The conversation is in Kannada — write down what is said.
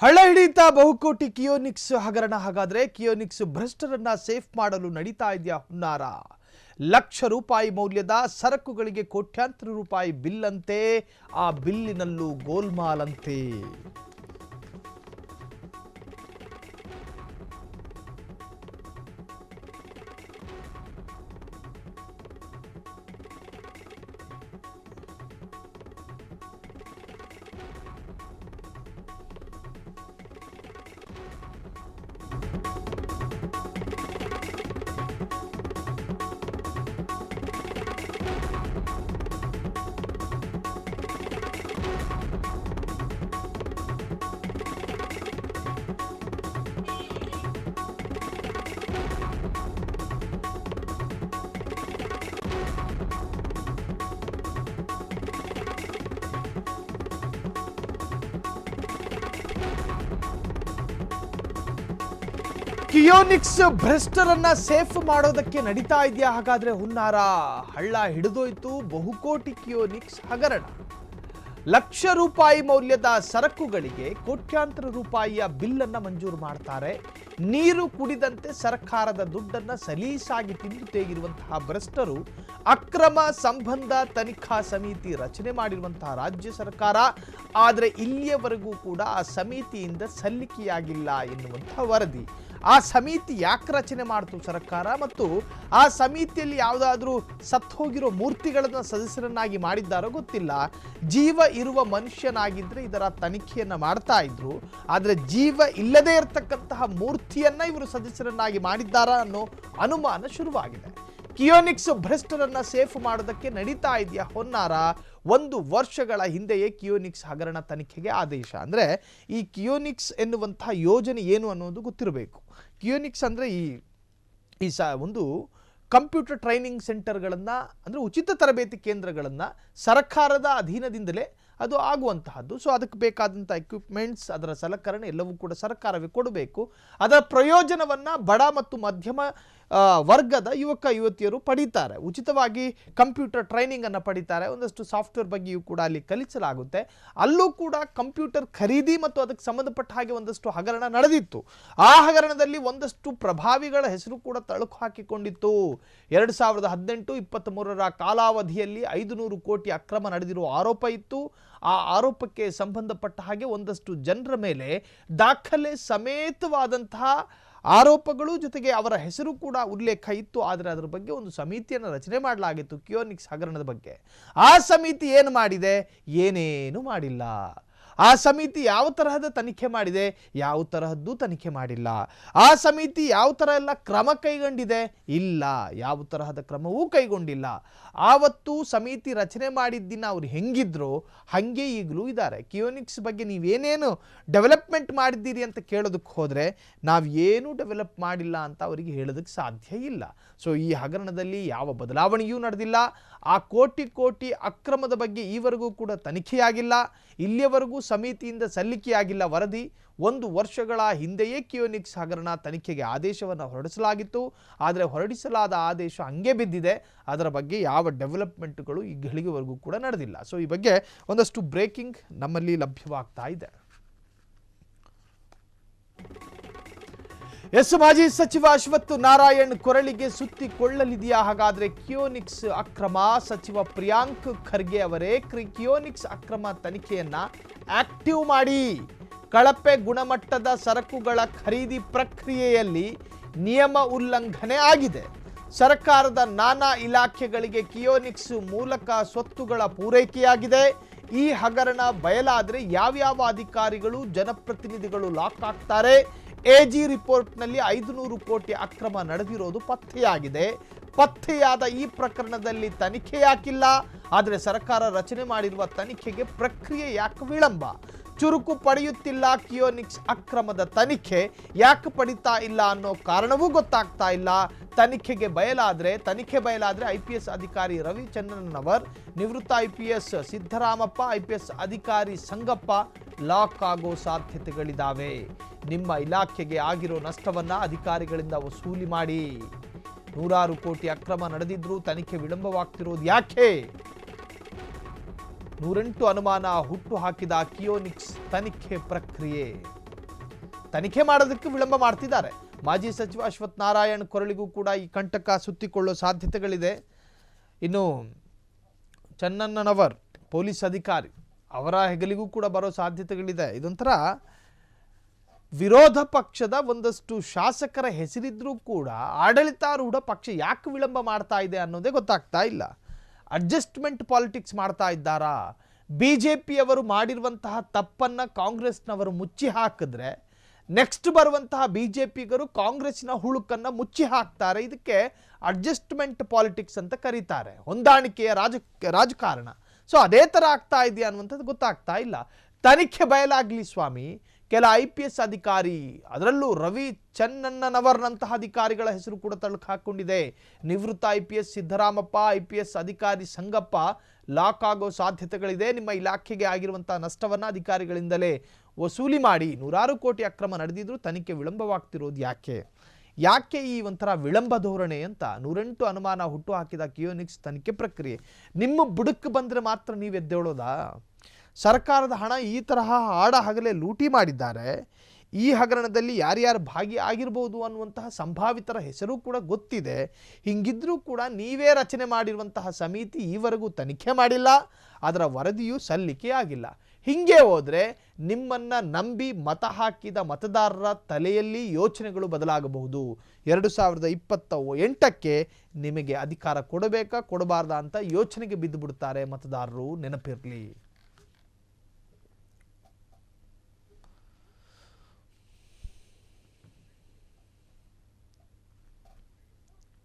ಹಳ್ಳ ಹಿಡಿಯುತ್ತಾ ಬಹುಕೋಟಿ ಕಿಯೋನಿಕ್ಸ್ ಹಗರಣ. ಹಾಗಾದ್ರೆ ಕಿಯೋನಿಕ್ಸ್ ಭ್ರಷ್ಟರನ್ನ ಸೇಫ್ ಮಾಡಲು ನಡೀತಾ ಇದೆಯಾ ಹುನ್ನಾರ? ಲಕ್ಷ ರೂಪಾಯಿ ಮೌಲ್ಯದ ಸರಕುಗಳಿಗೆ ಕೋಟ್ಯಾಂತರ ರೂಪಾಯಿ ಬಿಲ್ ಅಂತೆ, ಆ ಬಿಲ್ಲಿನಲ್ಲೂ ಗೋಲ್ಮಾಲ್ ಅಂತೆ. ಕಿಯೋನಿಕ್ಸ್ ಭ್ರಷ್ಟರನ್ನ ಸೇಫ್ ಮಾಡೋದಕ್ಕೆ ನಡೀತಾ ಇದೆಯಾ ಹಾಗಾದ್ರೆ ಹುನ್ನಾರ? ಹಳ್ಳ ಹಿಡಿದೋಯ್ತು ಬಹುಕೋಟಿ ಕಿಯೋನಿಕ್ಸ್ ಹಗರಣ. ಲಕ್ಷ ರೂಪಾಯಿ ಮೌಲ್ಯದ ಸರಕುಗಳಿಗೆ ಕೋಟ್ಯಾಂತರ ರೂಪಾಯಿಯ ಬಿಲ್ ಅನ್ನ ಮಂಜೂರು ಮಾಡ್ತಾರೆ. ನೀರು ಕುಡಿದಂತೆ ಸರ್ಕಾರದ ದುಡ್ಡನ್ನ ಸಲೀಸಾಗಿ ತಿಂದು ತೆಗೆದಿರುವಂತಹ ಭ್ರಷ್ಟರು ಅಕ್ರಮ ಸಂಬಂಧ ತನಿಖಾ ಸಮಿತಿ ರಚನೆ ಮಾಡಿರುವಂತಹ ರಾಜ್ಯ ಸರ್ಕಾರ. ಆದರೆ ಇಲ್ಲಿಯವರೆಗೂ ಕೂಡ ಆ ಸಮಿತಿಯಿಂದ ಸಲ್ಲಿಕೆಯಾಗಿಲ್ಲ ಎನ್ನುವಂತಹ ವರದಿ. ಆ ಸಮಿತಿ ಯಾಕೆ ರಚನೆ ಮಾಡ್ತು ಸರ್ಕಾರ, ಮತ್ತು ಆ ಸಮಿತಿಯಲ್ಲಿ ಯಾವುದಾದ್ರೂ ಸತ್ತು ಹೋಗಿರೋ ಮೂರ್ತಿಗಳನ್ನು ಸದಸ್ಯರನ್ನಾಗಿ ಮಾಡಿದ್ದಾರೋ ಗೊತ್ತಿಲ್ಲ. ಜೀವ ಇರುವ ಮನುಷ್ಯನಾಗಿದ್ರೆ ಇದರ ತನಿಖೆಯನ್ನ ಮಾಡ್ತಾ ಇದ್ರು, ಆದರೆ ಜೀವ ಇಲ್ಲದೇ ಇರತಕ್ಕಂತಹ ಮೂರ್ತಿಯನ್ನ ಇವರು ಸದಸ್ಯರನ್ನಾಗಿ ಮಾಡಿದ್ದಾರಾ ಅನ್ನೋ ಅನುಮಾನ ಶುರುವಾಗಿದೆ. ಕಿಯೋನಿಕ್ಸ್ ಭ್ರಷ್ಟರನ್ನ ಸೇಫ್ ಮಾಡೋದಕ್ಕೆ ನಡೀತಾ ಇದೆಯಾ ಹೊನ್ನಾರ? 1 ವರ್ಷಗಳ ಹಿಂದೆಯೇ ಕಿಯೋನಿಕ್ಸ್ ಹಗರಣ ತನಿಖೆಗೆ ಆದೇಶ. ಅಂದರೆ ಈ ಕಿಯೋನಿಕ್ಸ್ ಎನ್ನುವಂತಹ ಯೋಜನೆ ಏನು ಅನ್ನೋದು ಗೊತ್ತಿರಬೇಕು. ಕಿಯೋನಿಕ್ಸ್ ಅಂದರೆ ಒಂದು ಕಂಪ್ಯೂಟರ್ ಟ್ರೈನಿಂಗ್ ಸೆಂಟರ್ಗಳನ್ನು, ಅಂದರೆ ಉಚಿತ ತರಬೇತಿ ಕೇಂದ್ರಗಳನ್ನು ಸರ್ಕಾರದ ಅಧೀನದಿಂದಲೇ ಅದು ಆಗುವಂತಹದ್ದು. ಸೊ ಅದಕ್ಕೆ ಬೇಕಾದಂಥ ಎಕ್ವಿಪ್ಮೆಂಟ್ಸ್, ಅದರ ಸಲಕರಣೆ ಎಲ್ಲವೂ ಕೂಡ ಸರ್ಕಾರವೇ ಕೊಡಬೇಕು. ಅದರ ಪ್ರಯೋಜನವನ್ನು ಬಡ ಮತ್ತು ಮಧ್ಯಮ ವರ್ಗದ ಯುವಕ ಯುವತಿಯರು ಪಡೀತಾರೆ. ಉಚಿತವಾಗಿ ಕಂಪ್ಯೂಟರ್ ಟ್ರೈನಿಂಗನ್ನು ಪಡೀತಾರೆ. ಒಂದಷ್ಟು ಸಾಫ್ಟ್ವೇರ್ ಬಗ್ಗೆಯೂ ಕೂಡ ಅಲ್ಲಿ ಕಲಿಸಲಾಗುತ್ತೆ. ಅಲ್ಲೂ ಕೂಡ ಕಂಪ್ಯೂಟರ್ ಖರೀದಿ ಮತ್ತು ಅದಕ್ಕೆ ಸಂಬಂಧಪಟ್ಟ ಹಾಗೆ ಒಂದಷ್ಟು ಹಗರಣ ನಡೆದಿತ್ತು. ಆ ಹಗರಣದಲ್ಲಿ ಒಂದಷ್ಟು ಪ್ರಭಾವಿಗಳ ಹೆಸರು ಕೂಡ ತಳುಕು ಹಾಕಿಕೊಂಡಿತ್ತು. 2018-23 ಕಾಲಾವಧಿಯಲ್ಲಿ 500 ಕೋಟಿ ಅಕ್ರಮ ನಡೆದಿರುವ ಆರೋಪ ಇತ್ತು. ಆ ಆರೋಪಕ್ಕೆ ಸಂಬಂಧಪಟ್ಟ ಹಾಗೆ ಒಂದಷ್ಟು ಜನರ ಮೇಲೆ ದಾಖಲೆ ಸಮೇತವಾದಂತಹ ಆರೋಪಗಳು, ಜೊತೆಗೆ ಅವರ ಹೆಸರು ಕೂಡ ಉಲ್ಲೇಖ ಇತ್ತು. ಆದರೆ ಅದರ ಬಗ್ಗೆ ಒಂದು ಸಮಿತಿಯನ್ನು ರಚನೆ ಮಾಡಲಾಗಿತ್ತು ಕಿಯೋನಿಕ್ಸ್ ಹಗರಣದ ಬಗ್ಗೆ. ಆ ಸಮಿತಿ ಏನು ಮಾಡಿದೆ? ಏನೇನು ಮಾಡಿಲ್ಲ. ಆ ಸಮಿತಿ ಯಾವ ತರಹದ ತನಿಖೆ ಮಾಡಿದೆ? ಯಾವ ತರಹದ್ದು ತನಿಖೆ ಮಾಡಿಲ್ಲ. ಆ ಸಮಿತಿ ಯಾವ ಥರ ಎಲ್ಲ ಕ್ರಮ ಕೈಗೊಂಡಿದೆ? ಇಲ್ಲ, ಯಾವ ತರಹದ ಕ್ರಮವೂ ಕೈಗೊಂಡಿಲ್ಲ. ಆವತ್ತು ಸಮಿತಿ ರಚನೆ ಮಾಡಿದ್ದಿನ ಅವ್ರು ಹೆಂಗಿದ್ರು ಹಾಗೆ ಈಗಲೂ ಇದ್ದಾರೆ. ಕಿಯೋನಿಕ್ಸ್ ಬಗ್ಗೆ ನೀವೇನೇನು ಡೆವಲಪ್ಮೆಂಟ್ ಮಾಡಿದ್ದೀರಿ ಅಂತ ಕೇಳೋದಕ್ಕೆ ಹೋದರೆ ನಾವು ಏನೂ ಡೆವಲಪ್ ಮಾಡಿಲ್ಲ ಅಂತ ಅವರಿಗೆ ಹೇಳೋದಕ್ಕೆ ಸಾಧ್ಯ ಇಲ್ಲ. ಸೊ ಈ ಹಗರಣದಲ್ಲಿ ಯಾವ ಬದಲಾವಣೆಯೂ ನಡೆದಿಲ್ಲ. ಆ ಕೋಟಿ ಅಕ್ರಮದ ಬಗ್ಗೆ ಈವರೆಗೂ ಕೂಡ ತನಿಖೆಯಾಗಿಲ್ಲ. ಇಲ್ಲಿಯವರೆಗೂ ಸಮಿತಿಯಿಂದ ಸಲ್ಲಿಕೆಯಾಗಿಲ್ಲ ವರದಿ. 1 ವರ್ಷಗಳ ಹಿಂದೆಯೇ ಕಿಯೋನಿಕ್ಸ್ ಹಗರಣ ತನಿಖೆಗೆ ಆದೇಶವನ್ನು ಹೊರಡಿಸಲಾಗಿತ್ತು. ಆದರೆ ಹೊರಡಿಸಲಾದ ಆದೇಶ ಹಂಗೆ ಬಿದ್ದಿದೆ. ಅದರ ಬಗ್ಗೆ ಯಾವ ಡೆವಲಪ್ಮೆಂಟ್ಗಳು ಈ ಗಳಿಗೆವರೆಗೂ ಕೂಡ ನಡೆದಿಲ್ಲ. ಸೊ ಈ ಬಗ್ಗೆ ಒಂದಷ್ಟು ಬ್ರೇಕಿಂಗ್ ನಮ್ಮಲ್ಲಿ ಲಭ್ಯವಾಗ್ತಾ ಇದೆ. ಮಾಜಿ ಸಚಿವ ಅಶ್ವಥ್ ನಾರಾಯಣ್ ಕೊರಳಿಗೆ ಸುತ್ತಿಕೊಳ್ಳಲಿದೆಯಾ ಹಾಗಾದ್ರೆ ಕಿಯೋನಿಕ್ಸ್ ಅಕ್ರಮ? ಸಚಿವ ಪ್ರಿಯಾಂಕ್ ಖರ್ಗೆ ಅವರೇ ಕಿಯೋನಿಕ್ಸ್ ಅಕ್ರಮ ತನಿಖೆಯನ್ನ ಆಕ್ಟಿವ್ ಮಾಡಿ. ಕಳಪೆ ಗುಣಮಟ್ಟದ ಸರಕುಗಳ ಖರೀದಿ ಪ್ರಕ್ರಿಯೆಯಲ್ಲಿ ನಿಯಮ ಉಲ್ಲಂಘನೆ ಆಗಿದೆ. ಸರ್ಕಾರದ ನಾನಾ ಇಲಾಖೆಗಳಿಗೆ ಕಿಯೋನಿಕ್ಸ್ ಮೂಲಕ ಸ್ವತ್ತುಗಳ ಪೂರೈಕೆಯಾಗಿದೆ. ಈ ಹಗರಣ ಬಯಲಾದರೆ ಯಾವ್ಯಾವ ಅಧಿಕಾರಿಗಳು, ಜನಪ್ರತಿನಿಧಿಗಳು ಲಾಕ್ ಆಗ್ತಾರೆ? ಎಜಿ ರಿಪೋರ್ಟ್ನಲ್ಲಿ 500 ಕೋಟಿ ಅಕ್ರಮ ನಡೆದಿರೋದು ಪತ್ತೆಯಾಗಿದೆ. ಪತ್ತೆಯಾದ ಈ ಪ್ರಕರಣದಲ್ಲಿ ತನಿಖೆ ಯಾಕಿಲ್ಲ? ಆದರೆ ಸರ್ಕಾರ ರಚನೆ ಮಾಡಿರುವ ತನಿಖೆಗೆ ಪ್ರಕ್ರಿಯೆ ಯಾಕೆ ವಿಳಂಬ? ಚುರುಕು ಪಡೆಯುತ್ತಿಲ್ಲ ಕಿಯೋನಿಕ್ಸ್ ಅಕ್ರಮದ ತನಿಖೆ ಯಾಕೆ ಪಡಿತಾ ಇಲ್ಲ ಅನ್ನೋ ಕಾರಣವೂ ಗೊತ್ತಾಗ್ತಾ ಇಲ್ಲ. ತನಿಖೆ ಬಯಲಾದ್ರೆ IPS ಅಧಿಕಾರಿ ರವಿಚಂದ್ರನ್, ನಿವೃತ್ತ IPS ಸಿದ್ದರಾಮಪ್ಪ, IPS ಅಧಿಕಾರಿ ಸಂಗಪ್ಪ ಲಾಕ್ ಆಗೋ ಸಾಧ್ಯತೆಗಳಿದ್ದಾವೆ. ನಿಮ್ಮ ಇಲಾಖೆಗೆ ಆಗಿರೋ ನಷ್ಟವನ್ನ ಅಧಿಕಾರಿಗಳಿಂದ ವಸೂಲಿ ಮಾಡಿ. 100 ಕೋಟಿ ಅಕ್ರಮ ನಡೆದಿದ್ರೂ ತನಿಖೆ ವಿಳಂಬವಾಗ್ತಿರೋದು ಯಾಕೆ? 108 ಅನುಮಾನ ಹುಟ್ಟು ಹಾಕಿದ ಕಿಯೋನಿಕ್ಸ್ ತನಿಖೆ ಪ್ರಕ್ರಿಯೆ. ತನಿಖೆ ಮಾಡೋದಕ್ಕೆ ವಿಳಂಬ ಮಾಡ್ತಿದ್ದಾರೆ. ಮಾಜಿ ಸಚಿವ ಅಶ್ವಥ್ ನಾರಾಯಣ್ ಕೊರಳಿಗೂ ಕೂಡ ಈ ಕಂಟಕ ಸುತ್ತಿಕೊಳ್ಳೋ ಸಾಧ್ಯತೆಗಳಿದೆ. ಇನ್ನು ಚನ್ನಣ್ಣನವರ್ ಪೊಲೀಸ್ ಅಧಿಕಾರಿ ಅವರ ಹೆಗಲಿಗೂ ಕೂಡ ಬರೋ ಸಾಧ್ಯತೆಗಳಿದೆ. ಇದೊಂಥರ ವಿರೋಧ ಪಕ್ಷದ ಒಂದಷ್ಟು ಶಾಸಕರ ಹೆಸರಿದ್ರೂ ಕೂಡ ಆಡಳಿತಾರೂಢ ಪಕ್ಷ ಯಾಕೆ ವಿಳಂಬ ಮಾಡ್ತಾ ಇದೆ ಅನ್ನೋದೇ ಗೊತ್ತಾಗ್ತಾ ಇಲ್ಲ. ಅಡ್ಜಸ್ಟ್ಮೆಂಟ್ ಪಾಲಿಟಿಕ್ಸ್ ಮಾಡ್ತಾ ಇದ್ದಾರಾ? ಬಿಜೆಪಿಯವರು ಮಾಡಿರುವಂತಹ ತಪ್ಪನ್ನು ಕಾಂಗ್ರೆಸ್ನವರು ಮುಚ್ಚಿ ಹಾಕಿದ್ರೆ ನೆಕ್ಸ್ಟ್ ಬರುವಂತಹ ಬಿಜೆಪಿಗರು ಕಾಂಗ್ರೆಸ್ನ ಹುಳುಕನ್ನು ಮುಚ್ಚಿ ಹಾಕ್ತಾರೆ. ಇದಕ್ಕೆ ಅಡ್ಜಸ್ಟ್ಮೆಂಟ್ ಪಾಲಿಟಿಕ್ಸ್ ಅಂತ ಕರೀತಾರೆ, ಹೊಂದಾಣಿಕೆಯ ರಾಜಕಾರಣ. ಸೊ ಅದೇ ಥರ ಆಗ್ತಾ ಇದೆಯಾ ಅನ್ನುವಂಥದ್ದು ಗೊತ್ತಾಗ್ತಾ ಇಲ್ಲ. ತನಿಖೆ ಬಯಲಾಗಲಿ ಸ್ವಾಮಿ. ಕೆಲ IPS ಅಧಿಕಾರಿ, ಅದರಲ್ಲೂ ರವಿ ಚನ್ನಣ್ಣನವರ್ನಂತಹ ಅಧಿಕಾರಿಗಳ ಹೆಸರು ಕೂಡ ತಳಕು ಹಾಕ್ಕೊಂಡಿದೆ. ನಿವೃತ್ತ IPS ಸಿದ್ದರಾಮಪ್ಪ, IPS ಅಧಿಕಾರಿ ಸಂಗಪ್ಪ ಲಾಕ್ ಆಗೋ ಸಾಧ್ಯತೆಗಳಿದೆ. ನಿಮ್ಮ ಇಲಾಖೆಗೆ ಆಗಿರುವಂತಹ ನಷ್ಟವನ್ನು ಅಧಿಕಾರಿಗಳಿಂದಲೇ ವಸೂಲಿ ಮಾಡಿ ನೂರಾರು ಕೋಟಿ ಅಕ್ರಮ ನಡೆದಿದ್ರು ತನಿಖೆ ವಿಳಂಬವಾಗ್ತಿರೋದು ಯಾಕೆ ಈ ಒಂಥರ ವಿಳಂಬ ಧೋರಣೆ ಅಂತ 108 ಅನುಮಾನ ಹುಟ್ಟು ಹಾಕಿದ ಕಿಯೋನಿಕ್ಸ್ ತನಿಖೆ ಪ್ರಕ್ರಿಯೆ. ನಿಮ್ಮ ಬುಡಕ್ಕೆ ಬಂದರೆ ಮಾತ್ರ ನೀವು ಎದ್ದೇಳೋದಾ? ಸರ್ಕಾರದ ಹಣ ಈ ತರಹ ಆಡ ಹಗಲೇ ಲೂಟಿ ಮಾಡಿದ್ದಾರೆ. ಈ ಹಗರಣದಲ್ಲಿ ಯಾರ್ಯಾರು ಭಾಗಿಯಾಗಿರ್ಬೋದು ಅನ್ನುವಂತಹ ಸಂಭಾವಿತರ ಹೆಸರು ಕೂಡ ಗೊತ್ತಿದೆ. ಹಿಂಗಿದ್ರೂ ಕೂಡ ನೀವೇ ರಚನೆ ಮಾಡಿರುವಂತಹ ಸಮಿತಿ ಈವರೆಗೂ ತನಿಖೆ ಮಾಡಿಲ್ಲ, ಅದರ ವರದಿಯೂ ಸಲ್ಲಿಕೆ ಆಗಿಲ್ಲ. ಹಿಂಗೆ ಹೋದರೆ ನಿಮ್ಮನ್ನು ನಂಬಿ ಮತ ಹಾಕಿದ ಮತದಾರರ ತಲೆಯಲ್ಲಿ ಯೋಚನೆಗಳು ಬದಲಾಗಬಹುದು. 2028ಕ್ಕೆ ನಿಮಗೆ ಅಧಿಕಾರ ಕೊಡಬೇಕಾ ಕೊಡಬಾರ್ದಾ ಅಂತ ಯೋಚನೆಗೆ ಬಿದ್ದು ಬಿಡ್ತಾರೆ ಮತದಾರರು, ನೆನಪಿರಲಿ.